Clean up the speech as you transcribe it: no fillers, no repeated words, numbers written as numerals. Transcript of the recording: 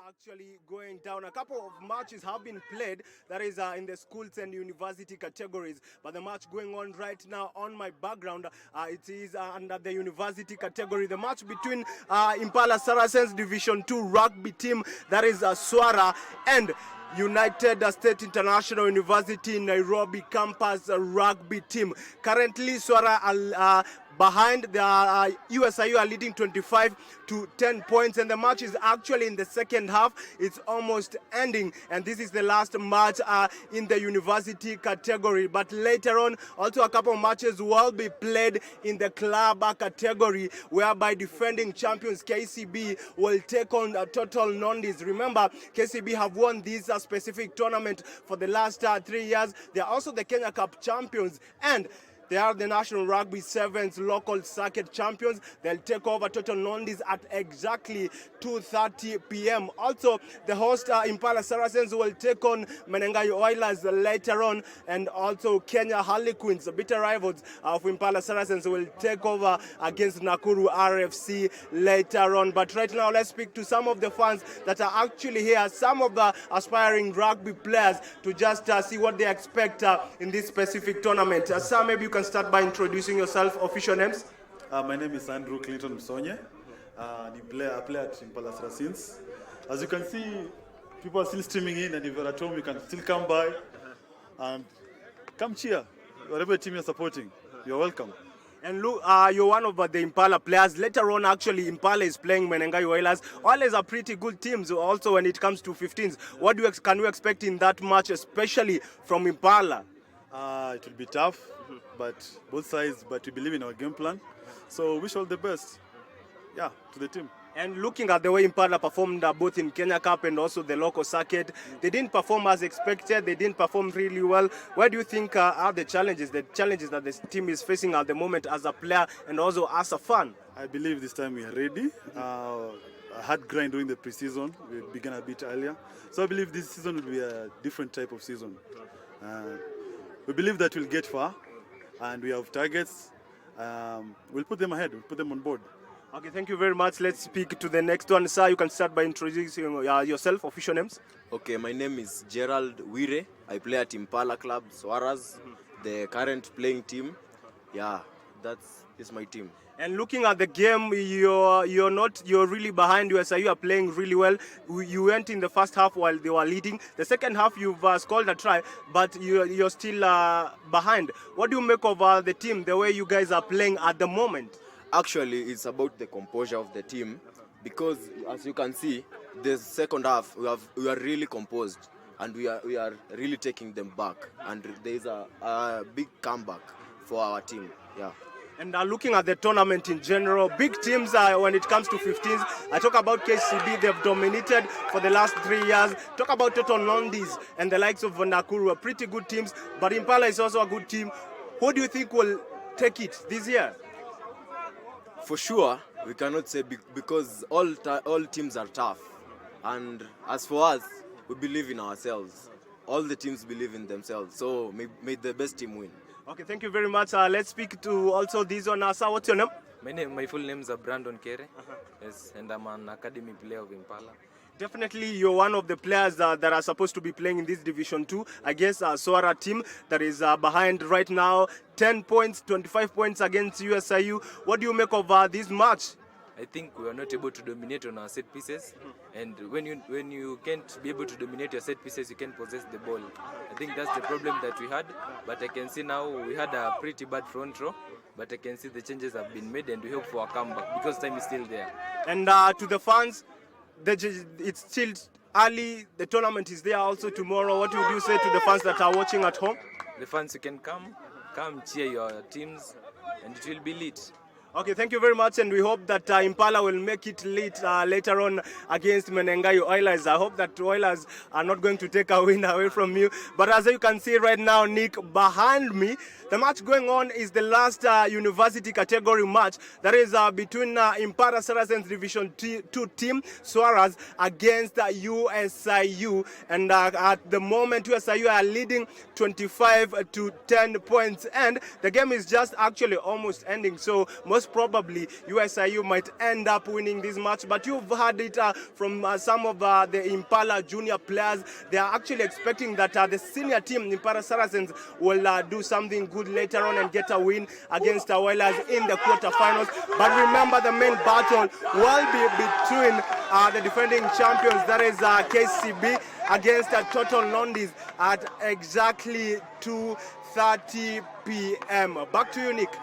actually going down. A couple of matches have been played, that is in the schools and university categories. But the match going on right now on my background, it is under the university category. The match between Impala Saracens Division 2 rugby team, that is Swara, and United State International University Nairobi campus rugby team. Currently, Swara are behind. The USIU are leading 25 to 10 points, and the match is actually in the second half. It's almost ending, and this is the last match in the university category. But later on, also a couple of matches will be played in the club category, whereby defending champions KCB will take on Total Nondis. Remember, KCB have won this specific tournament for the last 3 years. They are also the Kenya Cup champions, and they are the National Rugby Sevens local circuit champions. They'll take over Total Nondis at exactly 2:30 p.m. Also, the host Impala Saracens will take on Menengai Oilers later on, and also Kenya Harlequins, the bitter rivals of Impala Saracens, will take over against Nakuru RFC later on. But right now, let's speak to some of the fans that are actually here, some of the aspiring rugby players, to just see what they expect in this specific tournament. Sir, maybe you can start by introducing yourself, official names. My name is Andrew Clinton Msonye. I play at Impala Saracens. As you can see, people are still streaming in, and if you're at home, you can still come by and come cheer. Whatever team you're supporting, you're welcome. And look, you're one of the Impala players. Later on, actually, Impala is playing Menengai Oilers. Oilers are pretty good teams also when it comes to 15s. What can you expect in that match, especially from Impala? It will be tough, but both sides, but we believe in our game plan. So wish all the best, to the team. And looking at the way Impala performed both in Kenya Cup and also the local circuit, they didn't perform as expected. They didn't perform really well. What do you think are the challenges that the team is facing at the moment as a player and also as a fan? I believe this time we are ready. A hard grind during the preseason. We began a bit earlier. So I believe this season will be a different type of season. We believe that we'll get far, and we have targets. We'll put them ahead. We'll put them on board. Okay, thank you very much. Let's speak to the next one. Sir, you can start by introducing yourself, official names. Okay, my name is Gerald Wire. I play at Impala Club, Swaras, the current playing team. Yeah, that's my team. And looking at the game, you're really behind USIU. You are playing really well. You went in the first half while they were leading. The second half, you've scored a try, but you're still behind. What do you make of the team, the way you guys are playing at the moment? Actually, it's about the composure of the team, because as you can see, the second half we are really composed, and we are really taking them back, and there is a big comeback for our team. Yeah. And looking at the tournament in general, big teams when it comes to 15s, I talk about KCB, they've dominated for the last 3 years. Talk about Total Nondis and the likes of Nakuru, are pretty good teams, but Impala is also a good team. Who do you think will take it this year? For sure, we cannot say because all teams are tough. And as for us, we believe in ourselves. All the teams believe in themselves. So may the best team win. Okay, thank you very much. Let's speak to also this one. Sir, what's your name? My full name is Brandon Kere. Yes, and I'm an academy player of Impala. Definitely, you're one of the players that are supposed to be playing in this Division 2 against Swara team that is behind right now, 10 points, 25 points against USIU. What do you make of this match? I think we are not able to dominate on our set pieces, and when you can't be able to dominate your set pieces, you can't possess the ball. I think that's the problem that we had, but I can see now we had a pretty bad front row, but I can see the changes have been made, and we hope for a comeback because time is still there. And to the fans, it's still early, the tournament is there also tomorrow. What would you say to the fans that are watching at home? The fans, you can come cheer your teams, and it will be lit. Okay, thank you very much, and we hope that Impala will make it late later on against Menengai Oilers. I hope that Oilers are not going to take a win away from you. But as you can see right now, Nick, behind me, the match going on is the last university category match. That is between Impala Saracens Division 2 team, Swaras, against USIU. And at the moment, USIU are leading 25 to 10 points. And the game is just actually almost ending. So most most probably USIU might end up winning this match. But you've heard it from some of the Impala junior players. They are actually expecting that the senior team, Impala Saracens, will do something good later on and get a win against the Whalers in the quarterfinals. But remember, the main battle will be between the defending champions, that is KCB, against Total Londis at exactly 2:30 p.m. Back to you, Nick.